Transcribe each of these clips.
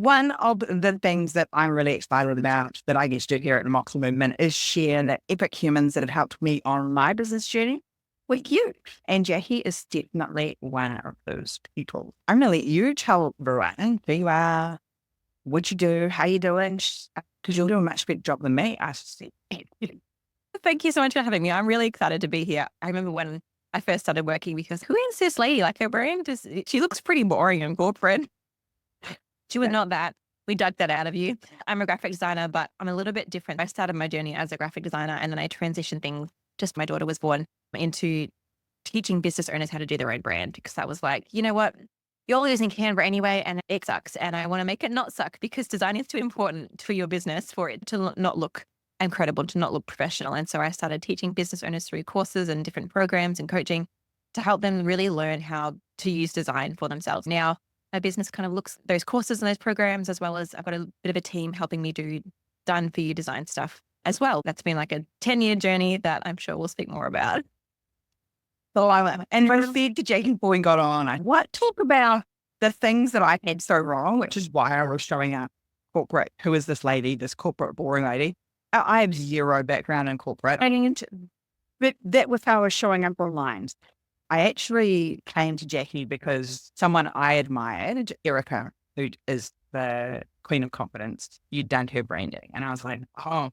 one of the things that I'm really excited about that I get to do here at the Moxie Movement is share the epic humans that have helped me on my business journey with you. And Jacqui is definitely one of those people. I'm going to let you tell everyone who you are, what you do, how you doing, because you'll do a much better job than me, I suspect. Thank you so much for having me. I'm really excited to be here. I remember when I first started working because who is this lady? Like her brain she looks pretty boring and corporate. She was not that. We dug that out of you. I'm a graphic designer, but I'm a little bit different. I started my journey as a graphic designer and then I transitioned things, just my daughter was born, into teaching business owners how to do their own brand because I was like, you know what? You're using Canva anyway and it sucks. And I want to make it not suck because design is too important for your business for it to not look incredible, to not look professional. And so I started teaching business owners through courses and different programs and coaching to help them really learn how to use design for themselves. Now, my business kind of looks at those courses and those programs, as well as I've got a bit of a team helping me do done for you design stuff as well. That's been like a 10-year journey that I'm sure we'll speak more about. So and when I said to Jacqui before we got on, talk about the things that I had so wrong, which is why I was showing up corporate. Who is this lady, this corporate boring lady? I have zero background in corporate. But that was how I was showing up online. I actually came to Jacqui because someone I admired, Erica, who is the queen of confidence, you'd done her branding. And I was like, oh,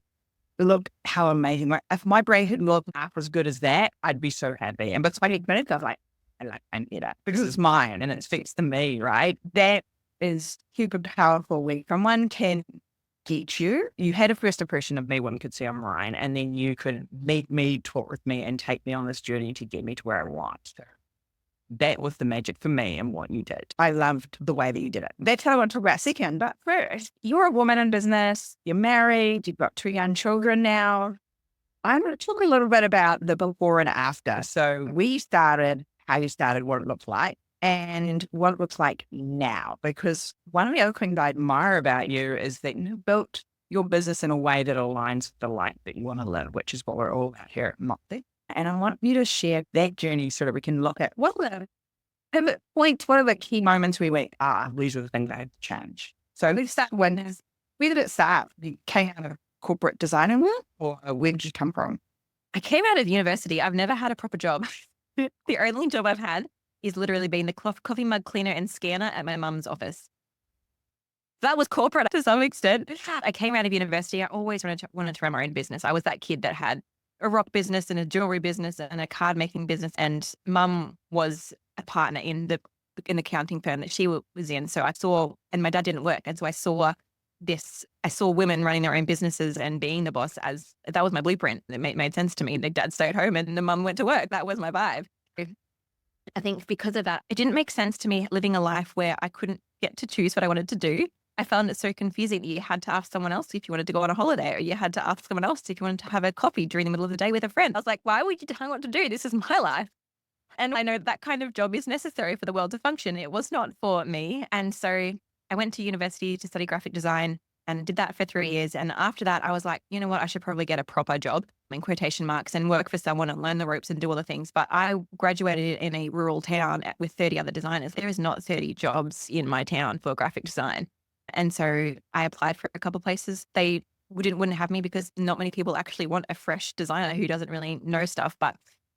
look how amazing. Like, if my brand had looked half as good as that, I'd be so happy. And but 20 minutes, I was like, I need it because it's mine and it speaks to me, right? That is super powerful when someone can get you. You had a first impression of me, one could see online, and then you could meet me, talk with me, and take me on this journey to get me to where I want. So that was the magic for me and what you did. I loved the way that you did it. That's what I want to talk about second. But first, you're a woman in business, you're married, you've got 2 young children now. I'm going to talk a little bit about the before and after. So we started, how you started, what it looked like, and what it looks like now. Because one of the other things I admire about you is that you built your business in a way that aligns with the life that you want to live, which is what we're all about here at Moxie. And I want you to share that journey so that we can look at what are the pivot points, what are the key moments we went, these are the things I had to change. So let's start where did it start? You came out of corporate design work, or where did you come from? I came out of university. I've never had a proper job. The only job I've had is literally being the coffee mug cleaner and scanner at my mum's office. That was corporate to some extent. I came out of university. I always wanted to run my own business. I was that kid that had a rock business and a jewelry business and a card making business. And mum was a partner in the accounting firm that she was in. So I saw, and my dad didn't work. And so I saw women running their own businesses and being the boss that was my blueprint. It made sense to me. The dad stayed home and the mum went to work. That was my vibe. I think because of that, it didn't make sense to me living a life where I couldn't get to choose what I wanted to do. I found it so confusing that you had to ask someone else if you wanted to go on a holiday, or you had to ask someone else if you wanted to have a coffee during the middle of the day with a friend. I was like, why would you tell me what to do? This is my life. And I know that kind of job is necessary for the world to function. It was not for me. And so I went to university to study graphic design and did that for 3 years. And after that, I was like, you know what, I should probably get a proper job, in quotation marks, and work for someone and learn the ropes and do all the things. But I graduated in a rural town with 30 other designers. There is not 30 jobs in my town for graphic design. And so I applied for a couple of places. They wouldn't have me because not many people actually want a fresh designer who doesn't really know stuff. But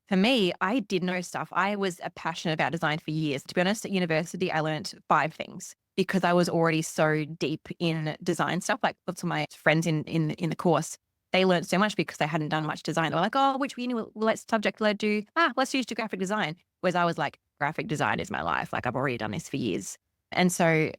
for me, I did know stuff. I was passionate about design for years. To be honest, at university, I learned 5 things because I was already so deep in design stuff. Like lots of my friends in the course, they learned so much because they hadn't done much design. They were like, oh, which uni will let's subject will I do? Let's use graphic design. Whereas I was like, graphic design is my life. Like I've already done this for years. And so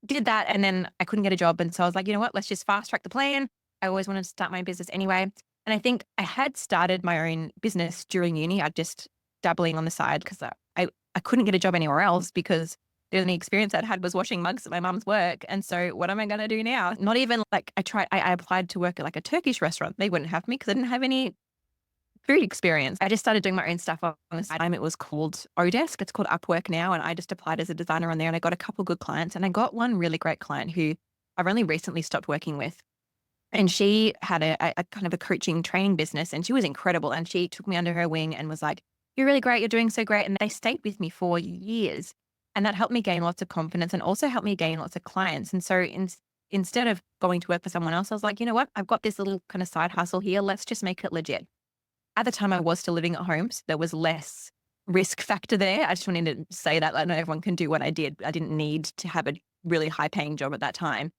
did that. And then I couldn't get a job. And so I was like, you know what, let's just fast track the plan. I always wanted to start my business anyway. And I think I had started my own business during uni. I just dabbling on the side because I couldn't get a job anywhere else because the only experience I'd had was washing mugs at my mum's work. And so what am I going to do now? Not even like I applied to work at like a Turkish restaurant. They wouldn't have me because I didn't have any food experience. I just started doing my own stuff on the side. It was called Odesk. It's called Upwork now. And I just applied as a designer on there and I got a couple good clients. And I got one really great client who I've only recently stopped working with. And she had a kind of a coaching training business and she was incredible. And she took me under her wing and was like, you're really great. You're doing so great. And they stayed with me for years. And that helped me gain lots of confidence and also helped me gain lots of clients. And so instead of going to work for someone else, I was like, you know what? I've got this little kind of side hustle here. Let's just make it legit. At the time, I was still living at home, so there was less risk factor there. I just wanted to say that like, not everyone can do what I did. I didn't need to have a really high paying job at that time.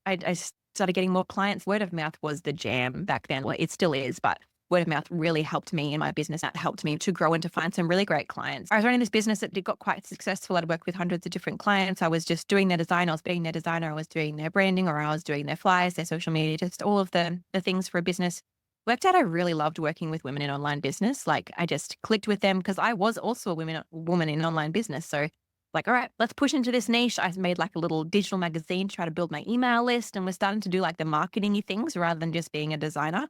I started getting more clients. Word of mouth was the jam back then. Well, it still is, but word of mouth really helped me in my business. That helped me to grow and to find some really great clients. I was running this business that got quite successful. I'd worked with hundreds of different clients. I was just doing their design. I was being their designer. I was doing their branding, or I was doing their flyers, their social media, just all of the things for a business. Worked out I really loved working with women in online business. Like I just clicked with them because I was also a woman in online business. So like, all right, let's push into this niche. I made like a little digital magazine to try to build my email list, and we're starting to do like the marketing-y things rather than just being a designer.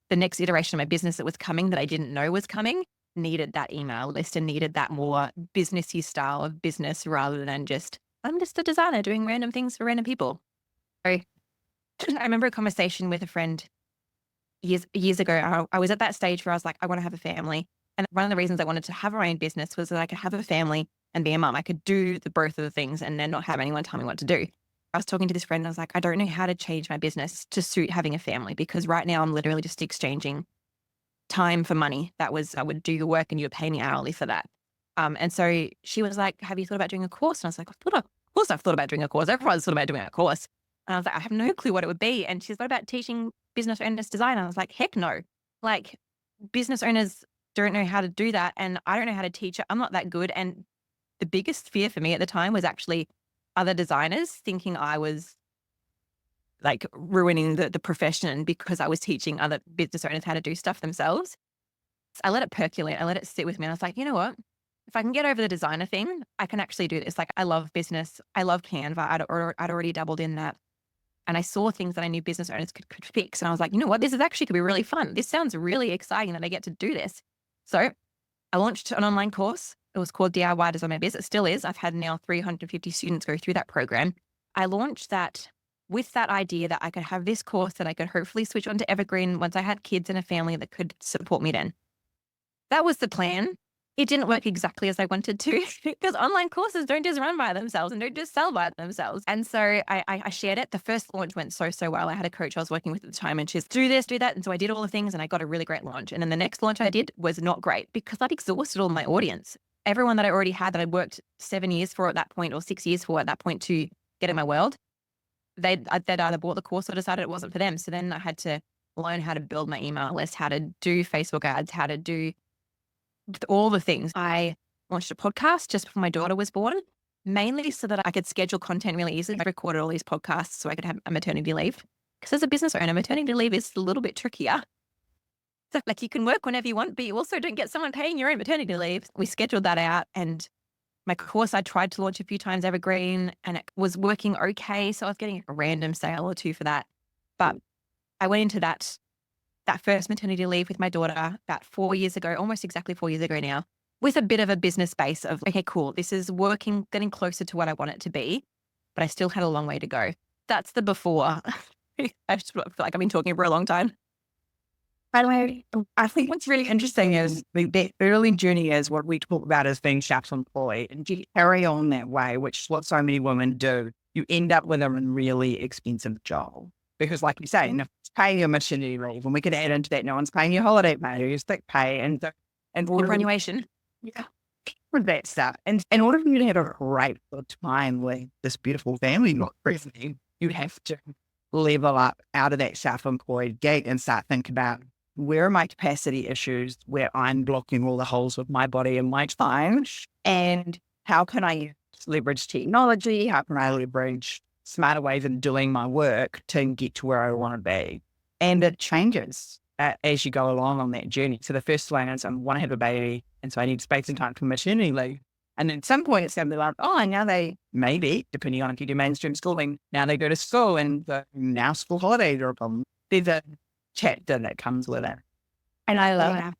The next iteration of my business that was coming that I didn't know was coming needed that email list and needed that more businessy style of business rather than just, I'm just a designer doing random things for random people. So I remember a conversation with a friend years ago. I was at that stage where I was like, I want to have a family. And one of the reasons I wanted to have my own business was that I could have a family and be a mum. I could do both of the things and then not have anyone tell me what to do. I was talking to this friend and I was like, I don't know how to change my business to suit having a family, because right now I'm literally just exchanging time for money. I would do the work and you would pay me hourly for that. And so she was like, have you thought about doing a course? And I was like, of course I've thought about doing a course. Everyone's thought about doing a course. And I was like, I have no clue what it would be. And she's, what about teaching business owners design? And I was like, heck no. Like, business owners don't know how to do that. And I don't know how to teach it. I'm not that good. And the biggest fear for me at the time was actually other designers thinking I was like ruining the profession because I was teaching other business owners how to do stuff themselves. So I let it percolate. I let it sit with me. And I was like, you know what? If I can get over the designer thing, I can actually do this. Like, I love business. I love Canva. I'd already dabbled in that. And I saw things that I knew business owners could fix. And I was like, you know what? This is actually could be really fun. This sounds really exciting that I get to do this. So I launched an online course. It was called DIY Design My Biz. It still is. I've had now 350 students go through that program. I launched that with that idea that I could have this course that I could hopefully switch on to Evergreen once I had kids and a family that could support me then. That was the plan. It didn't work exactly as I wanted to because online courses don't just run by themselves and don't just sell by themselves. And so I shared it. The first launch went so well. I had a coach I was working with at the time and she's do this, do that. And so I did all the things and I got a really great launch. And then the next launch I did was not great because I'd exhausted all my audience. Everyone that I already had that I'd worked 7 years for at that point or 6 years for at that point to get in my world, they'd either bought the course or decided it wasn't for them. So then I had to learn how to build my email list, how to do Facebook ads, how to do all the things. I launched a podcast just before my daughter was born, mainly so that I could schedule content really easily. I recorded all these podcasts so I could have a maternity leave. Because as a business owner, maternity leave is a little bit trickier. So like you can work whenever you want, but you also don't get someone paying your own maternity leave. We scheduled that out, and my course I tried to launch a few times Evergreen and it was working okay. So I was getting a random sale or two for that. But I went into that first maternity leave with my daughter about 4 years ago, almost exactly 4 years ago now, with a bit of a business base of, okay, cool, this is working, getting closer to what I want it to be, but I still had a long way to go. That's the before. I just feel like I've been talking for a long time. I think what's really interesting is the early journey is what we talk about as being self-employed, and you carry on that way, which is what so many women do. You end up with a really expensive job because, like you say, no one's paying your maternity leave, and we could add into that, no one's paying your holiday pay, your sick pay, and Superannuation. Yeah, with that stuff. And in order for you to have a great good time with this beautiful family not present, you'd have to level up out of that self-employed gate and start thinking about, where are my capacity issues where I'm blocking all the holes with my body and my time? And how can I leverage technology? How can I leverage smarter ways of doing my work to get to where I want to be? And it changes as you go along on that journey. So the first one is I want to have a baby, and so I need space and time for maternity leave. And then at some point it's going to be like, oh, now they maybe, depending on if you do mainstream schooling, now they go to school and now school holidays are a problem. There's a chapter that comes with it. And I love how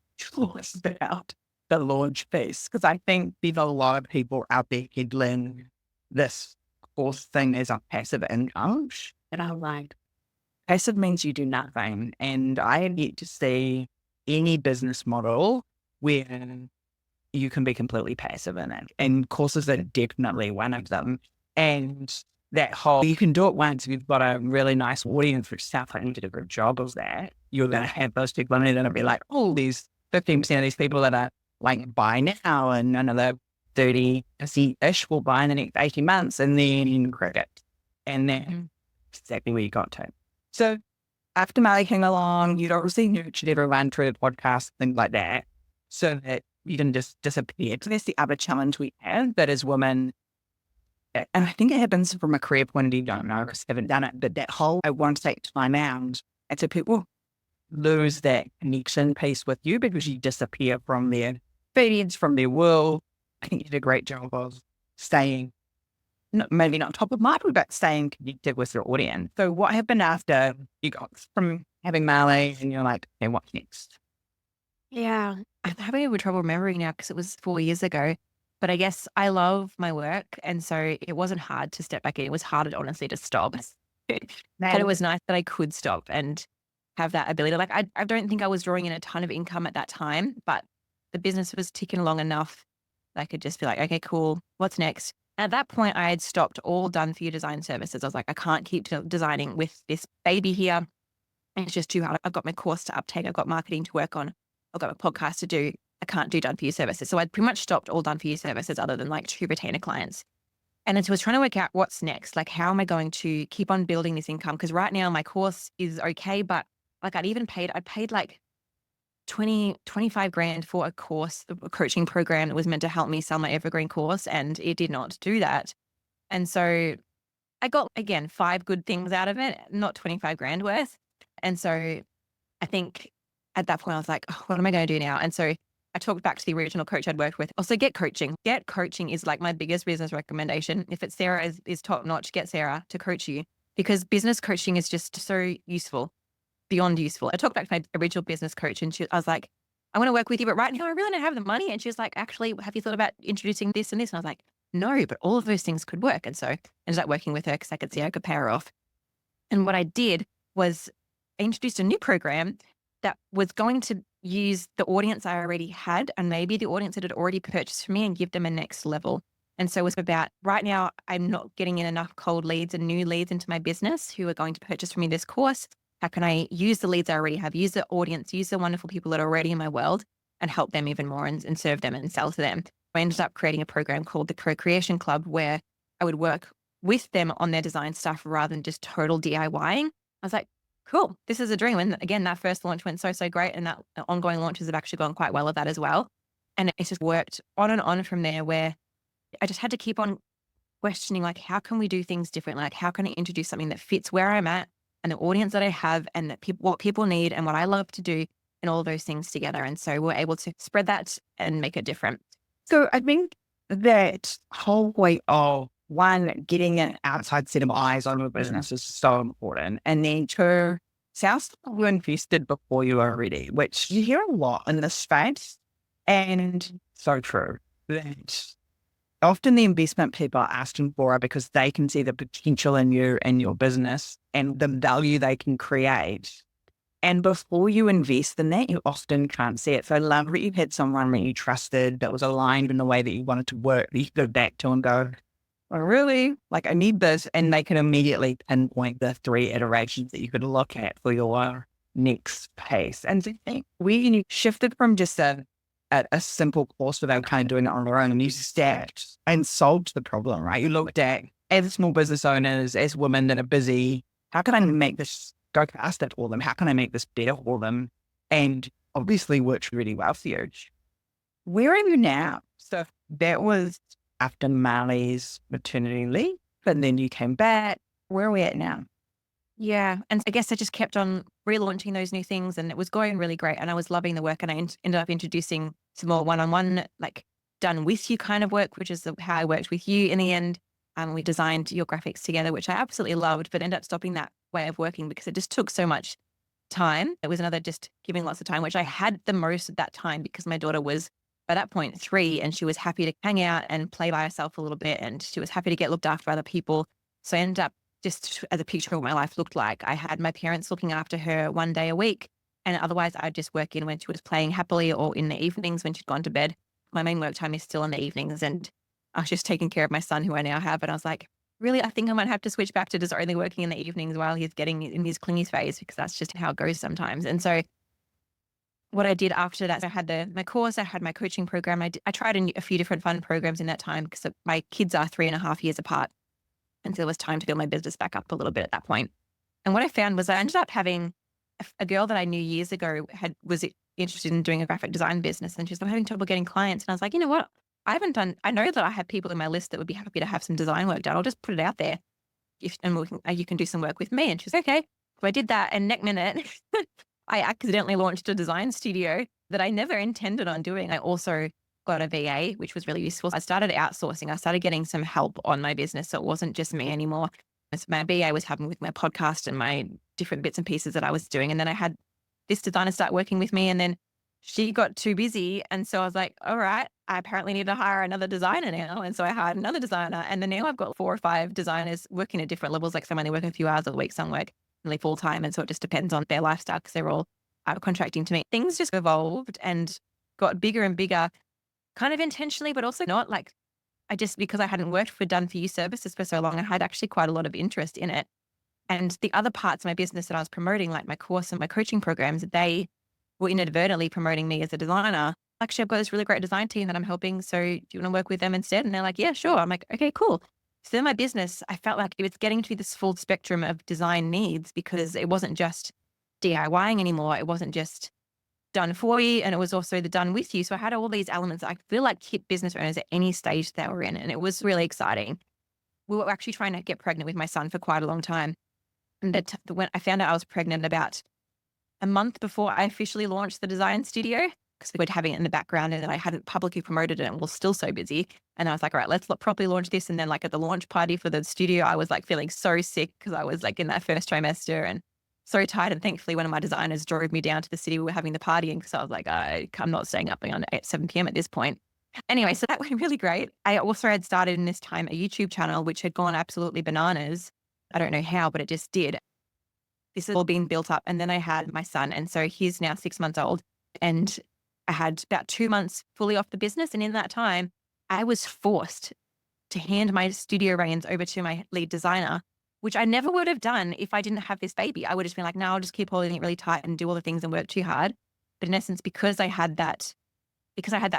it's about the launch piece, because I think there's a lot of people out there handling this course thing as a passive income. And I'm like, passive means you do nothing. And I have yet to see any business model where you can be completely passive in it. And courses are definitely one of them. And that whole, you can do it once if you've got a really nice audience, which sounds like you did a good job of that. You're going to have those people in it and it'll be like, oh, there's 15% of these people that are like buy now and another 30%-ish will buy in the next 18 months and then credit. And that's exactly where you got to. So after Molly came along, you'd obviously nurtured everyone through the podcast, things like that, so that you didn't just disappear. So that's the other challenge we have, that as women, and I think it happens from a career point of view, don't know, because I haven't done it, but that whole, I want to take time out. And so people lose that connection piece with you because you disappear from their feeds, from their world. I think you did a great job of staying, maybe not top of mind, but staying connected with your audience. So what happened after you got from having Marley and you're like, okay, what's next? Yeah, I'm having a bit of trouble remembering now because it was 4 years ago. But I guess I love my work. And so it wasn't hard to step back in. It was harder, honestly, to stop. But it was nice that I could stop and have that ability. Like, I don't think I was drawing in a ton of income at that time, but the business was ticking along enough that I could just be like, okay, cool. What's next? At that point, I had stopped all done for you design services. I was like, I can't keep designing with this baby here. And it's just too hard. I've got my course to uptake. I've got marketing to work on. I've got a podcast to do. I can't do done for you services. So I'd pretty much stopped all done for you services other than like 2 retainer clients. And then so I was trying to work out what's next. Like, how am I going to keep on building this income? Because right now my course is okay, but like I paid like 25 grand for a course, a coaching program that was meant to help me sell my evergreen course. And it did not do that. And so I got, again, 5 good things out of it, not 25 grand worth. And so I think at that point I was like, oh, what am I going to do now? And so I talked back to the original coach I'd worked with. Also, get coaching. Get coaching is like my biggest business recommendation. If it's Sarah is top notch, get Sarah to coach you, because business coaching is just so useful, beyond useful. I talked back to my original business coach and I was like, I want to work with you, but right now I really don't have the money. And she was like, actually, have you thought about introducing this and this? And I was like, no, but all of those things could work. And so I ended up working with her because I could see I could pay her off. And what I did was I introduced a new program that was going to use the audience I already had and maybe the audience that had already purchased from me and give them a next level. And so it was about, right now, I'm not getting in enough cold leads and new leads into my business who are going to purchase from me this course. How can I use the leads I already have, use the audience, use the wonderful people that are already in my world and help them even more and serve them and sell to them? I ended up creating a program called the Co-Creation Club where I would work with them on their design stuff rather than just total DIYing. I was like, cool, this is a dream. And again, that first launch went so great. And that ongoing launches have actually gone quite well of that as well. And it's just worked on and on from there, where I just had to keep on questioning, like, how can we do things differently? Like, how can I introduce something that fits where I'm at and the audience that I have and that what people need and what I love to do and all of those things together. And so we're able to spread that and make it different. So I think that whole way of, one, getting an outside set of eyes on your business is so important. And then 2, sounds like you invested before you were ready, which you hear a lot in this space. And so true. That often the investment people are asking for are because they can see the potential in you and your business and the value they can create. And before you invest in that, you often can't see it. So I love that you had someone that you trusted that was aligned in the way that you wanted to work, that you could go back to and go, oh, really? Like, I need this. And they can immediately pinpoint the 3 iterations that you could look at for your next pace. And so I think we shifted from just a simple course without kind of doing it on their own, and you stacked and solved the problem, right? You looked at, as small business owners, as women that are busy, how can I make this go past it for them? How can I make this better for them? And obviously worked really well for you. Where are you now? So that was after Marley's maternity leave, and then you came back. Where are we at now? Yeah. And I guess I just kept on relaunching those new things and it was going really great. And I was loving the work and I ended up introducing some more one-on-one, like done with you kind of work, which is how I worked with you in the end. We designed your graphics together, which I absolutely loved, but ended up stopping that way of working because it just took so much time. It was another just giving lots of time, which I had the most at that time because my daughter was by that point 3 and she was happy to hang out and play by herself a little bit. And she was happy to get looked after by other people. So I ended up, just as a picture of what my life looked like, I had my parents looking after her 1 day a week. And otherwise I'd just work in when she was playing happily or in the evenings when she'd gone to bed. my main work time is still in the evenings, and I was just taking care of my son who I now have. And I was like, really, I think I might have to switch back to just only working in the evenings while he's getting in his clingy phase, because that's just how it goes sometimes. And so what I did after that, I had my course, I had my coaching program. I tried a few different fun programs in that time because my kids are 3.5 years apart. And so it was time to build my business back up a little bit at that point. And what I found was I ended up having a girl that I knew years ago was interested in doing a graphic design business. And she's like, I'm having trouble getting clients. And I was like, you know what? I know that I have people in my list that would be happy to have some design work done. I'll just put it out there and you can do some work with me. And she's okay. So I did that. And next minute, I accidentally launched a design studio that I never intended on doing. I also got a VA, which was really useful. I started outsourcing. I started getting some help on my business. So it wasn't just me anymore. So my VA was helping with my podcast and my different bits and pieces that I was doing. And then I had this designer start working with me, and then she got too busy. And so I was like, all right, I apparently need to hire another designer now. And so I hired another designer. And then now I've got 4 or 5 designers working at different levels. Like some only work a few hours a week, some work really full time. And so it just depends on their lifestyle because they're all contracting to me. Things just evolved and got bigger and bigger, kind of intentionally, but also not. Like because I hadn't worked for done for you services for so long, I had actually quite a lot of interest in it. And the other parts of my business that I was promoting, like my course and my coaching programs, they were inadvertently promoting me as a designer. Actually, I've got this really great design team that I'm helping. So do you want to work with them instead? And they're like, yeah, sure. I'm like, okay, cool. So then my business, I felt like it was getting to this full spectrum of design needs, because it wasn't just DIYing anymore. It wasn't just done for you, and it was also the done with you. So I had all these elements that I feel like hit business owners at any stage that we're in. And it was really exciting. We were actually trying to get pregnant with my son for quite a long time. And when I found out I was pregnant about a month before I officially launched the design studio, because we'd having it in the background and I hadn't publicly promoted it and was still so busy. And I was like, all right, let's properly launch this. And then like at the launch party for the studio, I was like feeling so sick because I was like in that first trimester and so tired. And thankfully one of my designers drove me down to the city we were having the party in, because I was like, I'm not staying up beyond 7 p.m. at this point. Anyway, so that went really great. I also had started in this time a YouTube channel, which had gone absolutely bananas. I don't know how, but it just did. This has all been built up. And then I had my son. And so he's now 6 months old. And I had about 2 months fully off the business. And in that time, I was forced to hand my studio reins over to my lead designer, which I never would have done if I didn't have this baby. I would have just been like, no, I'll just keep holding it really tight and do all the things and work too hard. But in essence, because I had that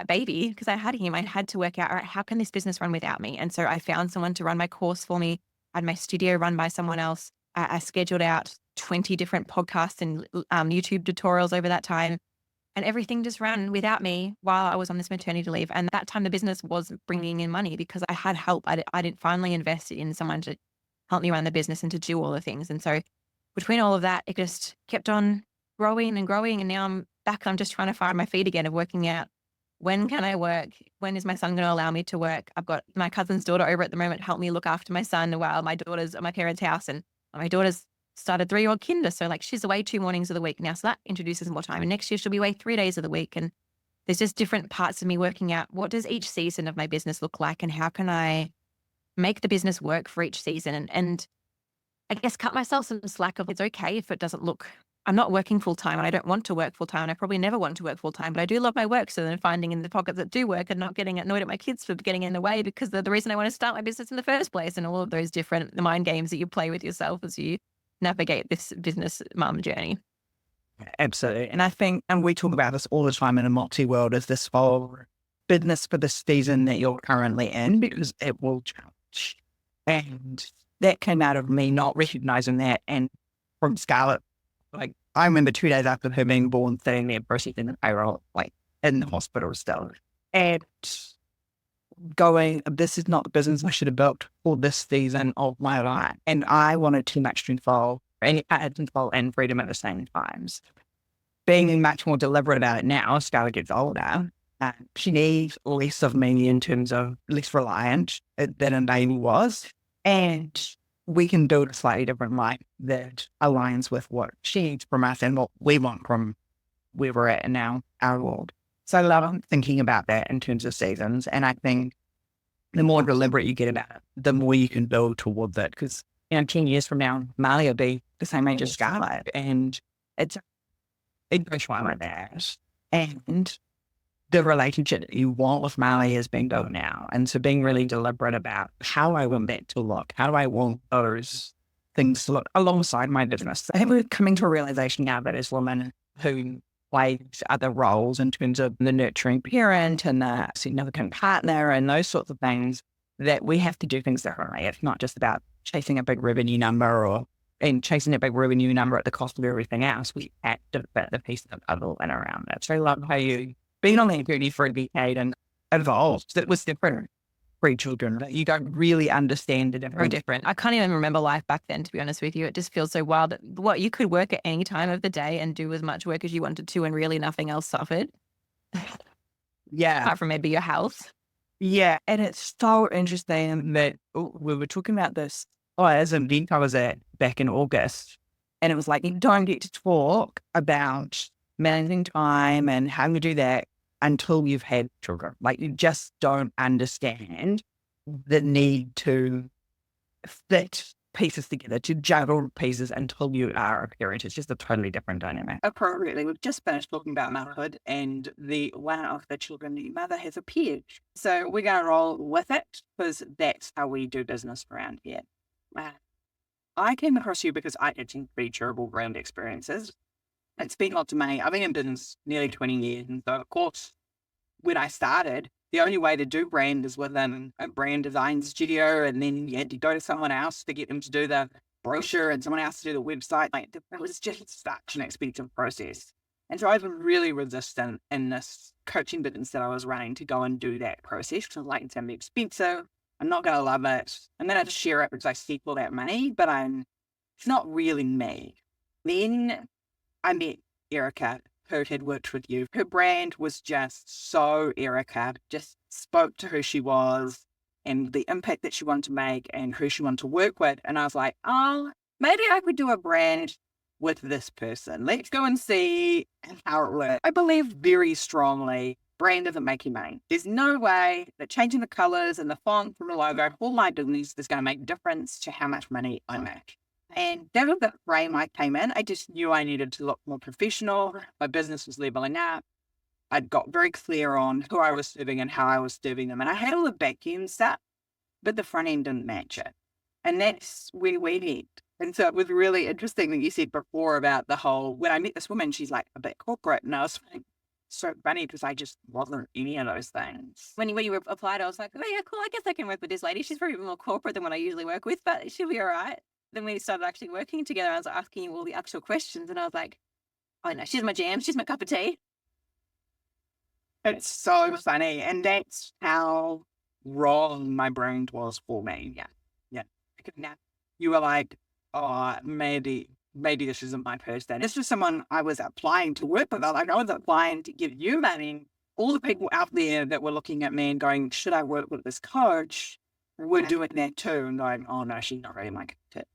baby, because I had him, I had to work out, all right, how can this business run without me? And so I found someone to run my course for me. I had my studio run by someone else. I scheduled out 20 different podcasts and YouTube tutorials over that time. And everything just ran without me while I was on this maternity leave. And that time the business was bringing in money because I had help. I didn't finally invest in someone to help me run the business and to do all the things. And so between all of that, it just kept on growing and growing. And now I'm back. I'm just trying to find my feet again of working out, when can I work? When is my son going to allow me to work? I've got my cousin's daughter over at the moment help me look after my son while my daughter's at my parents' house. And my daughter's started 3-year-old kinder. So like she's away 2 mornings of the week now. So that introduces more time. And next year she'll be away 3 days of the week. And there's just different parts of me working out, what does each season of my business look like? And how can I make the business work for each season? And I guess cut myself some slack of, it's okay if it doesn't look, I'm not working full time and I don't want to work full time. And I probably never want to work full time, but I do love my work. So then finding in the pockets that do work and not getting annoyed at my kids for getting in the way, because they're the reason I want to start my business in the first place, and all of those different mind games that you play with yourself as you navigate this business mum journey. Absolutely. And I think, and we talk about this all the time in a Moxie world, is this whole business for the season that you're currently in, because it will change. And that came out of me not recognizing that. And from Scarlett, like I remember 2 days after her being born, sitting there processing the payroll, like in the hospital still, and going, this is not the business I should have built for this season of my life. And I wanted too much control, and control and freedom at the same times. Being much more deliberate about it now, Scarlett gets older, she needs less of me in terms of less reliant than a baby was. And we can build a slightly different life that aligns with what she needs from us and what we want from where we're at now, our world. So I love thinking about that in terms of seasons. And I think the more deliberate you get about it, the more you can build towards it. Because, 10 years from now, Marley will be the same age as Scarlett. And it goes fine like that. And the relationship that you want with Marley is being built now. And so being really deliberate about how I want that to look, how do I want those things to look alongside my business. I think we're coming to a realization now that as women who play other roles in terms of the nurturing parent and the significant partner and those sorts of things, that we have to do things differently. It's not just about chasing a big revenue number and chasing a big revenue number at the cost of everything else. We have to fit the piece of the puzzle and around it. So I love how you been on that journey for a decade and evolved. It was different pre-children. You don't really understand the difference. Very different. I can't even remember life back then, to be honest with you. It just feels so wild that what you could work at any time of the day and do as much work as you wanted to, and really nothing else suffered. Yeah. Apart from maybe your health. Yeah. And it's so interesting that we were talking about this as an event I was at back in August. And it was like, you don't get to talk about managing time and how to do that until you've had children. Like, you just don't understand the need to fit pieces together, to juggle pieces until you are a parent. It's just a totally different dynamic. Appropriately, we've just finished talking about motherhood, and one of the children, the mother, has appeared. So we're going to roll with it because that's how we do business around here. I came across you because I had some pretty terrible brand experiences. It's been lots of money. I've been in business nearly 20 years. And so, of course, when I started, the only way to do brand is within a brand design studio. And then you had to go to someone else to get them to do the brochure and someone else to do the website. Like, it was just such an expensive process. And so I've been really resistant in this coaching business that I was running to go and do that process because like, it's going to be expensive. I'm not going to love it. I'm going to share it because I seek all that money, but it's not really me. Then I met Erica, who had worked with you. Her brand was just so Erica, just spoke to who she was and the impact that she wanted to make and who she wanted to work with. And I was like, oh, maybe I could do a brand with this person. Let's go and see how it works. I believe very strongly brand doesn't make you money. There's no way that changing the colors and the font from the logo, all my business is going to make a difference to how much money I make. And that was the frame I came in. I just knew I needed to look more professional. My business was leveling up. I'd got very clear on who I was serving and how I was serving them. And I had all the back end stuff, but the front end didn't match it. And that's where we went. And so it was really interesting that you said before about the whole, when I met this woman, she's like a bit corporate. And I was like, so funny because I just wasn't any of those things. When you applied, I was like, oh yeah, cool. I guess I can work with this lady. She's probably more corporate than what I usually work with, but she'll be all right. Then we started actually working together. I was asking you all the actual questions and I was like, oh no, she's my jam. She's my cup of tea. It's so funny. And that's how wrong my brand was for me. Yeah. Now you were like, oh, maybe this isn't my person. This was someone I was applying to work with. Like, I was applying to give you money. All the people out there that were looking at me and going, should I work with this coach? Were doing that too. And going, oh no, she's not really my fit.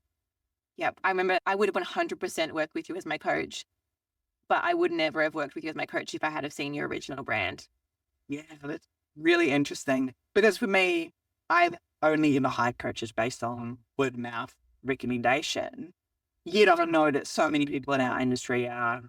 Yeah, I remember I would have 100% worked with you as my coach, but I would never have worked with you as my coach if I had have seen your original brand. Yeah, that's really interesting. Because for me, I've only ever hired coaches based on word of mouth recommendation. Yet I know that so many people in our industry are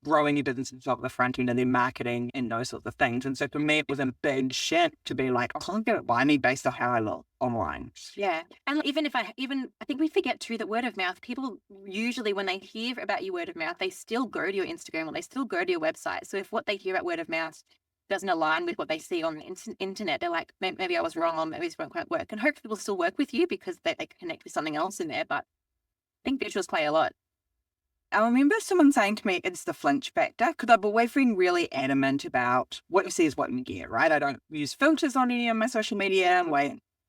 growing your business on the front end and their marketing and those sorts of things. And so for me, it was a big shift to be like, I can't get it by me based on how I look online. Yeah. And I think we forget too that word of mouth, people usually when they hear about your word of mouth, they still go to your Instagram or they still go to your website. So if what they hear about word of mouth doesn't align with what they see on the internet, they're like, maybe I was wrong or maybe this won't quite work. And hopefully will still work with you because they connect with something else in there. But I think visuals play a lot. I remember someone saying to me, it's the flinch factor, because I've always been really adamant about what you see is what you get, right? I don't use filters on any of my social media.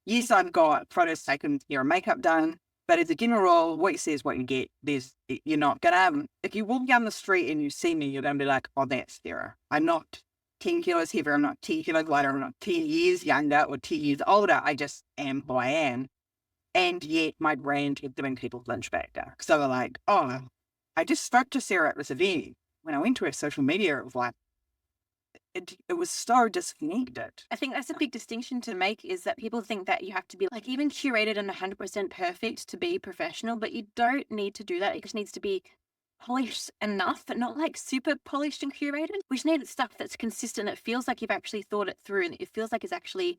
Yes, I've got photos taken, makeup done, but as a general rule, what you see is what you get. You're not gonna, if you walk down the street and you see me, you're gonna be like, oh, that's Sarah. I'm not 10 kilos heavier, I'm not 10 kilos lighter, I'm not 10 years younger or 10 years older. I just am who I am. And yet my brand kept giving people flinch factor. So they're like, oh, I just spoke to Sarah at this event. When I went to her social media, it was like, it was so disconnected. I think that's a big distinction to make is that people think that you have to be like even curated and 100% perfect to be professional, but you don't need to do that. It just needs to be polished enough, but not like super polished and curated. We just need stuff that's consistent. It feels like you've actually thought it through, and it feels like it's actually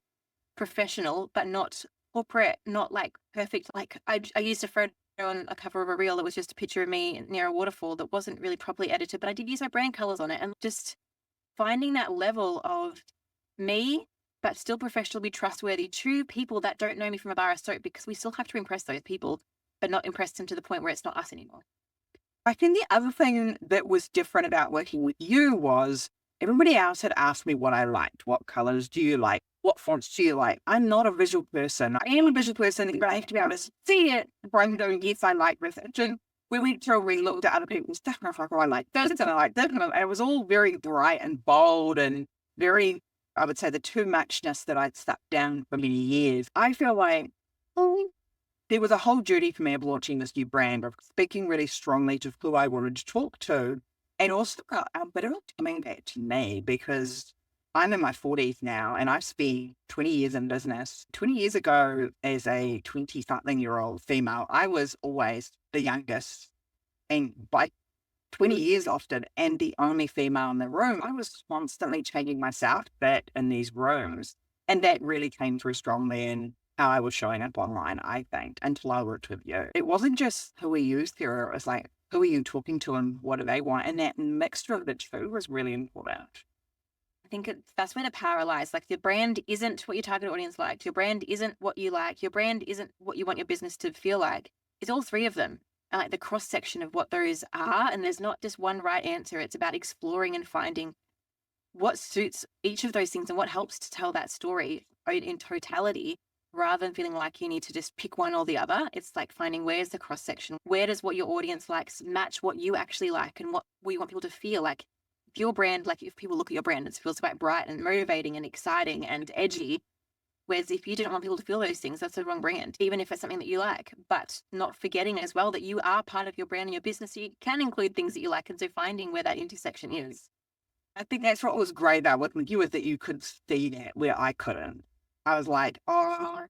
professional, but not corporate, not like perfect. Like I used a photo on a cover of a reel that was just a picture of me near a waterfall that wasn't really properly edited, but I did use my brand colors on it, and just finding that level of me, but still professionally trustworthy to people that don't know me from a bar of soap, because we still have to impress those people, but not impress them to the point where it's not us anymore. I think the other thing that was different about working with you was everybody else had asked me what I liked. What colors do you like? What fonts do you like? I'm not a visual person. I am a visual person, but I have to be able to see it before I can go, yes, I like this. And we went through, we looked at other people's stuff, and I was like, oh, I like this, and I like this. And it was all very bright and bold and very, I would say, the too muchness that I'd stuck down for many years. I feel like, oh, there was a whole duty for me of launching this new brand, of speaking really strongly to who I wanted to talk to, and also a bit of coming back to me, because I'm in my 40s now and I've spent 20 years in business. 20 years ago, as a 20-something-year-old female, I was always the youngest, and by 20 years often, and the only female in the room. I was constantly changing myself back in these rooms, and that really came through strongly in how I was showing up online, I think, until I worked with you. It wasn't just who we used here, it was like, who are you talking to and what do they want? And that mixture of the two was really important. I think that's where the power lies. Like, your brand isn't what your target audience likes. Your brand isn't what you like. Your brand isn't what you want your business to feel like. It's all three of them. And like the cross section of what those are. And there's not just one right answer. It's about exploring and finding what suits each of those things and what helps to tell that story in totality, rather than feeling like you need to just pick one or the other. It's like finding, where's the cross section? Where does what your audience likes match what you actually like and what you want people to feel like? If your brand, like if people look at your brand, it feels quite bright and motivating and exciting and edgy. Whereas if you didn't want people to feel those things, that's the wrong brand, even if it's something that you like. But not forgetting as well that you are part of your brand and your business. So you can include things that you like. And so finding where that intersection is. I think that's what was great about working with you, is that you could see that where I couldn't. I was like, oh,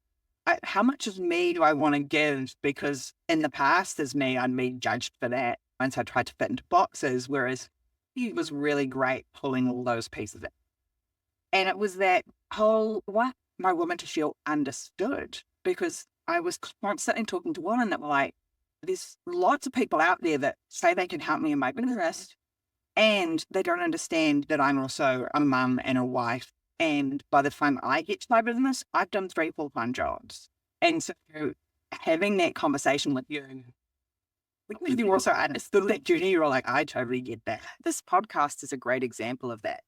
how much of me do I want to give? Because in the past, as me, I'd been judged for that once I tried to fit into boxes, whereas he was really great pulling all those pieces in. And it was that whole, what my woman to feel understood, because I was constantly talking to women that were like, there's lots of people out there that say they can help me in my business, and they don't understand that I'm also a mum and a wife. And by the time I get to my business, I've done 3 full-time jobs. And so having that conversation with you, you also understood that journey. You're like, I totally get that. This podcast is a great example of that.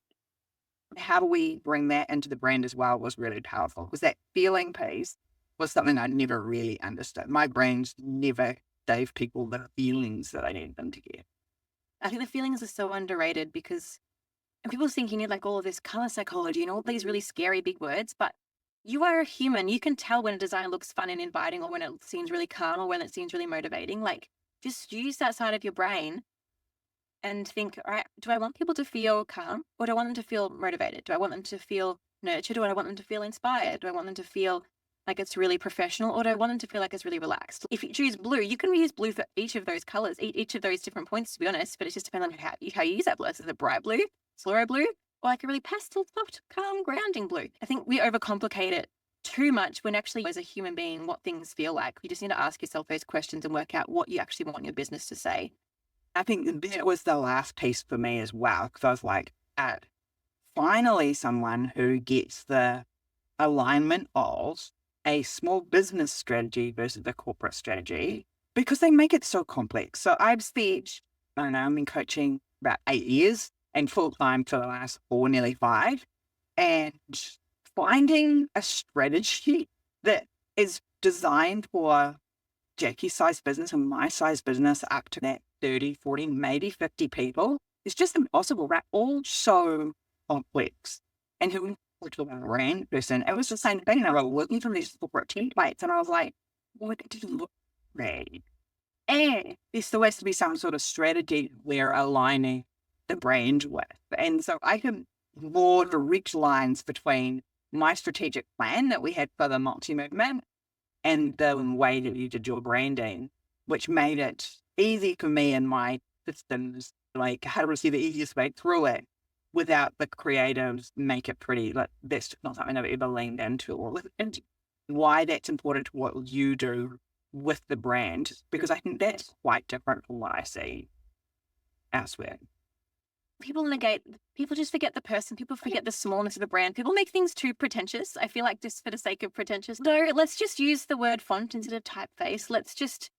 How do we bring that into the brand as well was really powerful, because that feeling piece was something I never really understood. My brains never gave people the feelings that I needed them to get. I think the feelings are so underrated, because and people think you need like all of this color psychology and all these really scary big words, but you are a human. You can tell when a design looks fun and inviting, or when it seems really calm, or when it seems really motivating. Like, just use that side of your brain and think, all right, do I want people to feel calm, or do I want them to feel motivated? Do I want them to feel nurtured, or do I want them to feel inspired? Do I want them to feel like it's really professional, or do I want them to feel like it's really relaxed? If you choose blue, you can use blue for each of those colors, each of those different points, to be honest, but it just depends on how you use that blue. Is it bright blue, fluoro blue, or like a really pastel, soft, calm, grounding blue? I think we overcomplicate it too much, when actually, as a human being, what things feel like. You just need to ask yourself those questions and work out what you actually want your business to say. I think that was the last piece for me as well, because I was like, finally someone who gets the alignment of a small business strategy versus a corporate strategy, because they make it so complex. So I've spent, I don't know, I've been coaching about 8 years and full-time for the last 4, nearly 5. And finding a strategy that is designed for Jacqui's size business and my size business up to that 30, 40, maybe 50 people is just impossible, right? All so complex. And who talked about a brand person, it was the same thing. I was looking for these corporate templates, and I was like, what did it look great? And there still has to be some sort of strategy we're aligning the brand with. And so I can draw direct lines between my strategic plan that we had for the Moxie Movement and the way that you did your branding, which made it easy for me in my systems, like how to see the easiest way through it without the creatives make it pretty. Like that's not something I've ever leaned into and why that's important to what you do with the brand, because I think that's quite different from what I see elsewhere. People just forget the person. People forget the smallness of the brand. People make things too pretentious. I feel like just for the sake of pretentious. No, let's just use the word font instead of typeface. Let's just,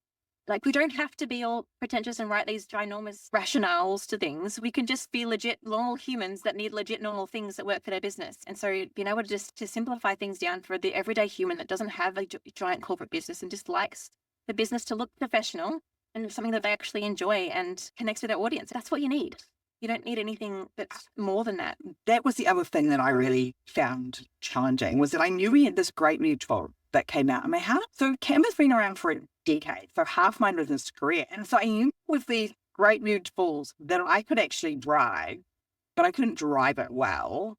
like, we don't have to be all pretentious and write these ginormous rationales to things. We can just be legit normal humans that need legit normal things that work for their business. And so being able to just to simplify things down for the everyday human that doesn't have a giant corporate business and just likes the business to look professional and something that they actually enjoy and connects with their audience. That's what you need. You don't need anything that's more than that. That was the other thing that I really found challenging, was that I knew we had this great new tool that came out. I mean, so Canva's been around for a decade, so half my business career. And so I knew with these great new tools that I could actually drive, but I couldn't drive it well.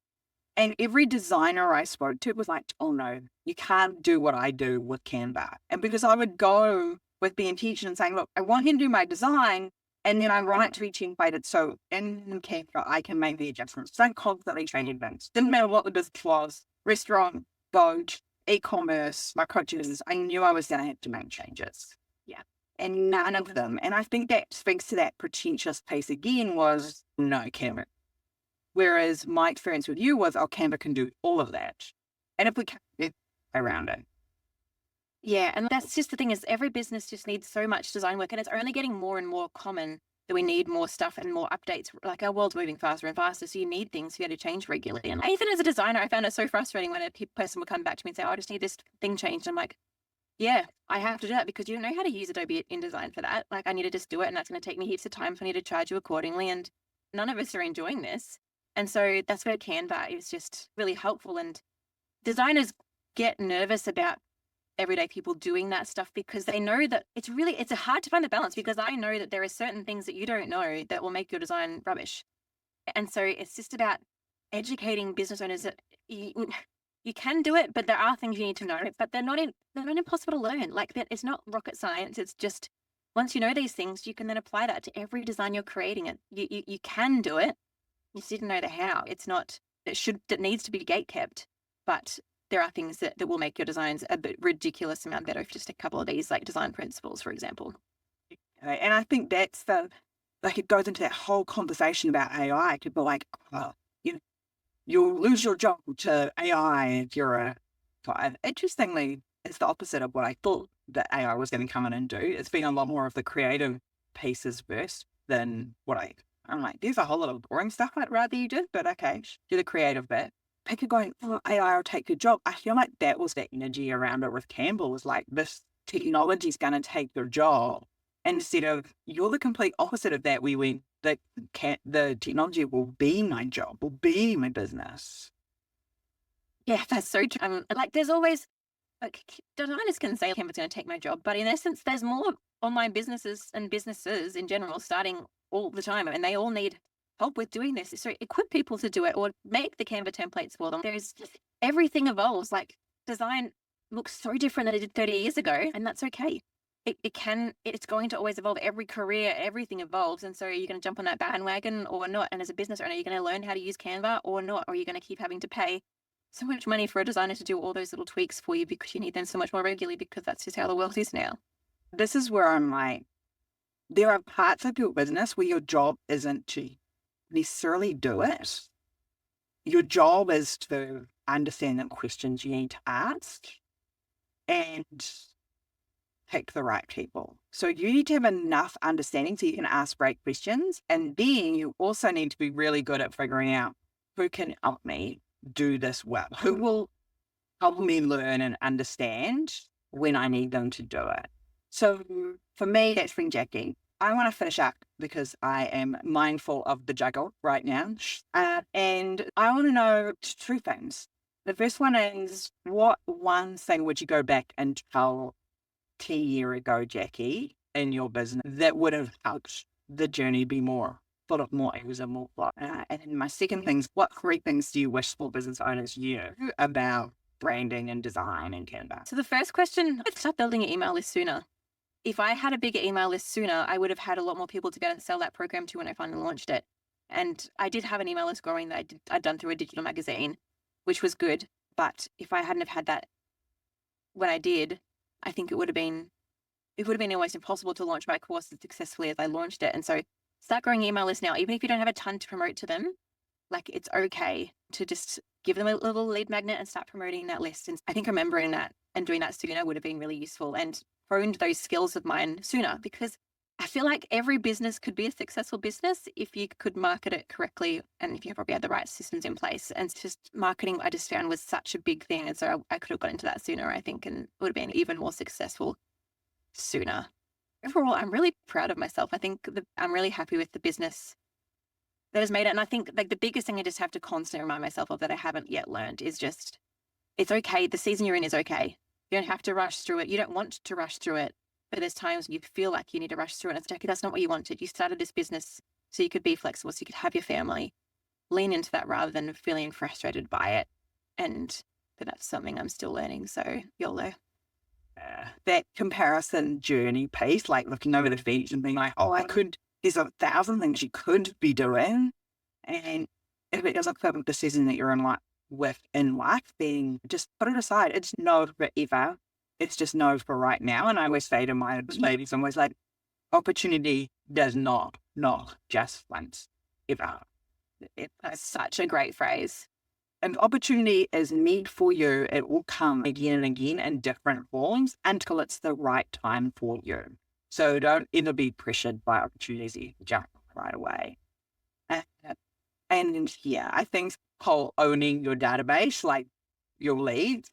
And every designer I spoke to was like, oh no, you can't do what I do with Canva. And because I would go with the intention and saying, look, I want him to do my design, and then I want it to be templated so in Canva I can make the adjustments. Don't constantly changing things. Didn't matter what the business was, restaurant, boat, e-commerce, my coaches, I knew I was going to have to make changes. Yeah. And none of them. And I think that speaks to that pretentious piece again was no Canva. Whereas my experience with you was, oh, Canva can do all of that. And if we can get around it. Yeah, and that's just the thing is every business just needs so much design work, and it's only getting more and more common that we need more stuff and more updates. Like our world's moving faster and faster, so you need things to be able to change regularly. And even as a designer, I found it so frustrating when a person would come back to me and say, oh, I just need this thing changed. I'm like, yeah, I have to do that because you don't know how to use Adobe InDesign for that. Like I need to just do it, and that's going to take me heaps of time, so I need to charge you accordingly. And none of us are enjoying this. And so that's where Canva is just really helpful. And designers get nervous about everyday people doing that stuff because they know that it's hard to find the balance, because I know that there are certain things that you don't know that will make your design rubbish. And so it's just about educating business owners that you can do it, but there are things you need to know, but they're not impossible to learn. Like that, it's not rocket science. It's just once you know these things, you can then apply that to every design you're creating. You can do it. You just didn't know the how. It needs to be gate kept, but there are things that will make your designs a bit ridiculous amount better if just a couple of these like design principles, for example. And I think that's it goes into that whole conversation about AI. People like, oh, you'll lose your job to AI if you're a. Interestingly, it's the opposite of what I thought that AI was going to come in and do. It's been a lot more of the creative pieces first than what I'm like, there's a whole lot of boring stuff I'd rather you did, but okay, do the creative bit. People going, oh, AI will take your job. I feel like that was the energy around it with Campbell, was like, this technology is going to take your job. Instead of, you're the complete opposite of that. We went, the technology will be my job, will be my business. Yeah, that's so true. Like there's always, like designers can say Canva's going to take my job, but in essence, there's more online businesses and businesses in general starting all the time, and they all need help with doing this. So equip people to do it or make the Canva templates for them. Everything evolves. Like design looks so different than it did 30 years ago, and that's okay. It's going to always evolve. Every career, everything evolves. And so you're going to jump on that bandwagon or not. And as a business owner, you're going to learn how to use Canva or not, or you're going to keep having to pay so much money for a designer to do all those little tweaks for you because you need them so much more regularly, because that's just how the world is now. This is where I'm like, there are parts of your business where your job isn't to necessarily do it. Your job is to understand the questions you need to ask and pick the right people. So you need to have enough understanding so you can ask great questions. And then you also need to be really good at figuring out who can help me do this well, who will help me learn and understand when I need them to do it. So for me, that's been Jacqui. I want to finish up because I am mindful of the juggle right now. And I want to know two things. The first one is, what one thing would you go back and tell 10 years ago, Jacqui, in your business that would have helped the journey be more full of more ease and more flow? And then my second thing is, what three things do you wish small business owners knew about branding and design and Canva? So the first question, start building your email list sooner. if I had a bigger email list sooner, I would have had a lot more people to be able to sell that program to when I finally launched it. And I did have an email list growing that I'd done through a digital magazine, which was good. But if I hadn't have had that when I did, I think it would have been almost impossible to launch my course as successfully as I launched it. And so start growing email list now, even if you don't have a ton to promote to them. Like, it's okay to just give them a little lead magnet and start promoting that list. And I think remembering that and doing that sooner would have been really useful and honed those skills of mine sooner, because I feel like every business could be a successful business if you could market it correctly and if you probably had the right systems in place. And it's just marketing, I just found, was such a big thing. And so I could have got into that sooner, I think, and would have been even more successful sooner. Overall, I'm really proud of myself. I think I'm really happy with the business that has made it. And I think like the biggest thing I just have to constantly remind myself of that I haven't yet learned is just, it's okay. The season you're in is okay. You don't have to rush through it. You don't want to rush through it, but there's times when you feel like you need to rush through it. And it's Jacqui, that's not what you wanted. You started this business so you could be flexible, so you could have your family. Lean into that rather than feeling frustrated by it. And that's something I'm still learning. So YOLO. That comparison journey piece, like looking over the fence and being like, oh, there's 1,000 things you could be doing. And if it doesn't fit with the season that you're in life, then just put it aside. It's no forever. It's just no for right now. And I always say to my ladies, I'm always like, opportunity does not just once, ever. That's such a great phrase. And opportunity is meant for you. It will come again and again in different forms until it's the right time for you. So don't ever be pressured by opportunities that you can jump right away. And yeah, I think whole owning your database, like your leads,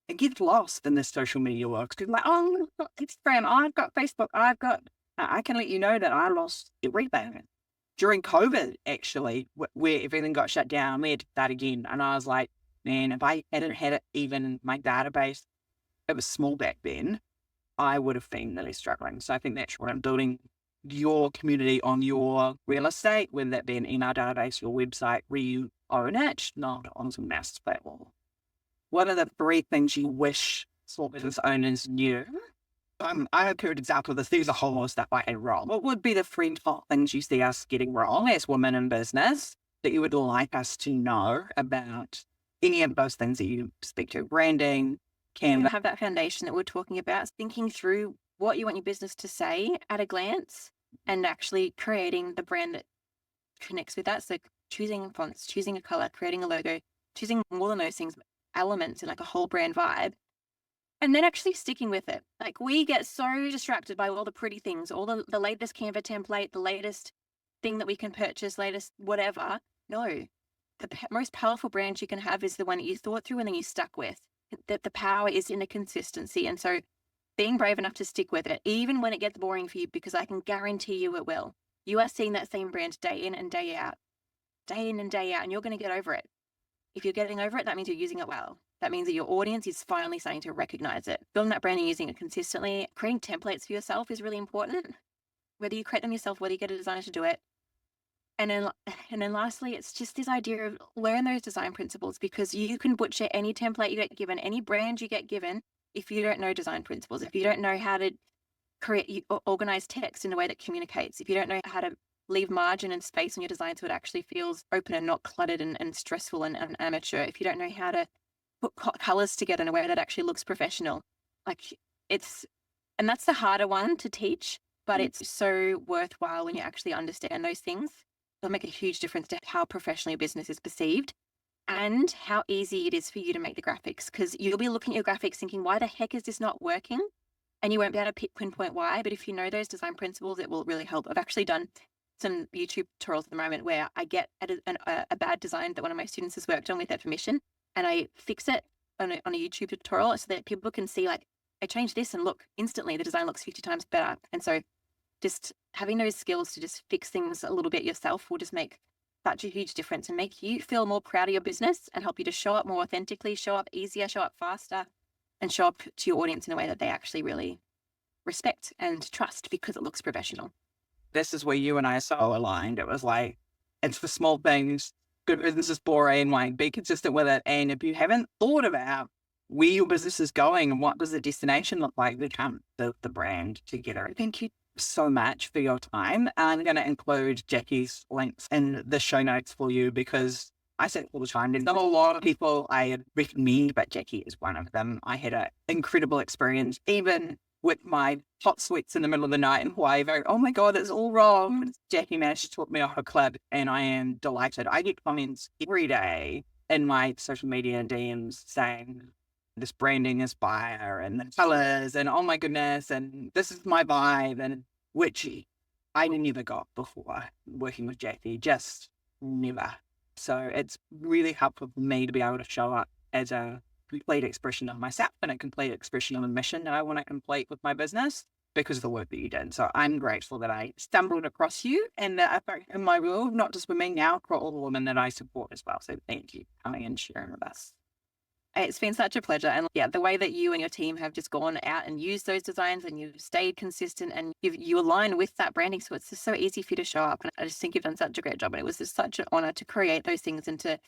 it gets lost in this social media world. Because like, oh, I've got Instagram, I've got Facebook, I can let you know that I lost everything. During COVID, actually, where everything got shut down, we had to start again. And I was like, man, if I hadn't had it even in my database, it was small back then, I would have been really struggling. So I think that's what I'm building your community on your real estate, whether that be an email database, your website, where you own it, not on some mass platform. What are the 3 things you wish small business owners knew? I have a good example of this. There's a whole lot of stuff I had wrong. What would be the 3 top things you see us getting wrong as women in business that you would like us to know about any of those things that you speak to? Branding, Canva. Have that foundation that we're talking about, thinking through what you want your business to say at a glance and actually creating the brand that connects with that. So choosing fonts, choosing a color, creating a logo, choosing more than those things, elements in like a whole brand vibe. And then actually sticking with it. Like, we get so distracted by all the pretty things, all the latest Canva template, the latest thing that we can purchase, latest whatever. No, the most powerful brand you can have is the one that you thought through and then you stuck with. That the power is in the consistency. And so being brave enough to stick with it, even when it gets boring for you, because I can guarantee you it will. You are seeing that same brand day in and day out, and you're going to get over it. If you're getting over it, that means you're using it well. That means that your audience is finally starting to recognize it. Building that brand and using it consistently. Creating templates for yourself is really important. Whether you create them yourself, whether you get a designer to do it. And then lastly, it's just this idea of learn those design principles, because you can butcher any template you get given, any brand you get given, if you don't know design principles, if you don't know how to organize text in a way that communicates, if you don't know how to leave margin and space on your design so it actually feels open and not cluttered and stressful and amateur, if you don't know how to put colors together in a way that actually looks professional, and that's the harder one to teach, but it's so worthwhile when you actually understand those things. It'll make a huge difference to how professionally a business is perceived and how easy it is for you to make the graphics, because you'll be looking at your graphics thinking, why the heck is this not working? And you won't be able to pinpoint why. But if you know those design principles, it will really help. I've actually done some YouTube tutorials at the moment where I get a bad design that one of my students has worked on with their permission, and I fix it on a YouTube tutorial so that people can see, like, I changed this and look, instantly the design looks 50 times better. And so just having those skills to just fix things a little bit yourself will just make such a huge difference and make you feel more proud of your business and help you to show up more authentically, show up easier, show up faster, and show up to your audience in a way that they actually really respect and trust because it looks professional. This is where you and I are so aligned. It was like, it's for small things. Good business is boring, like, be consistent with it. And if you haven't thought about where your business is going and what does the destination look like. We can't build the brand together. Thank you so much for your time. I'm going to include Jacqui's links in the show notes for you, because I say it all the time, there's not a lot of people I recommend, but Jacqui is one of them. I had an incredible experience, even with my hot sweats in the middle of the night in Hawaii, very, oh my God, it's all wrong. Jacqui managed to talk me off a cliff, and I am delighted. I get comments every day in my social media DMs saying this branding is fire and the colors and oh my goodness, and this is my vibe, and which I never got before working with Jacqui, just never. So it's really helpful for me to be able to show up as a complete expression of myself and a complete expression of a mission that I want to complete with my business because of the work that you did. So I'm grateful that I stumbled across you and that I in my world, not just with me now, for all the women that I support as well. So thank you for coming and sharing with us. It's been such a pleasure. And yeah, the way that you and your team have just gone out and used those designs and you've stayed consistent and you align with that branding. So it's just so easy for you to show up. And I just think you've done such a great job. And it was just such an honor to create those things and to,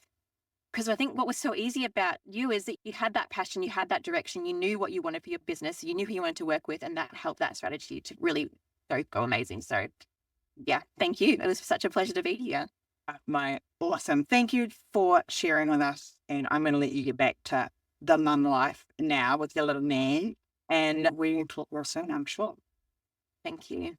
because I think what was so easy about you is that you had that passion, you had that direction, you knew what you wanted for your business, you knew who you wanted to work with, and that helped that strategy to really go amazing. So yeah, thank you. It was such a pleasure to be here. My awesome. Thank you for sharing with us. And I'm going to let you get back to the mum life now with your little man. And we will talk real soon, I'm sure. Thank you.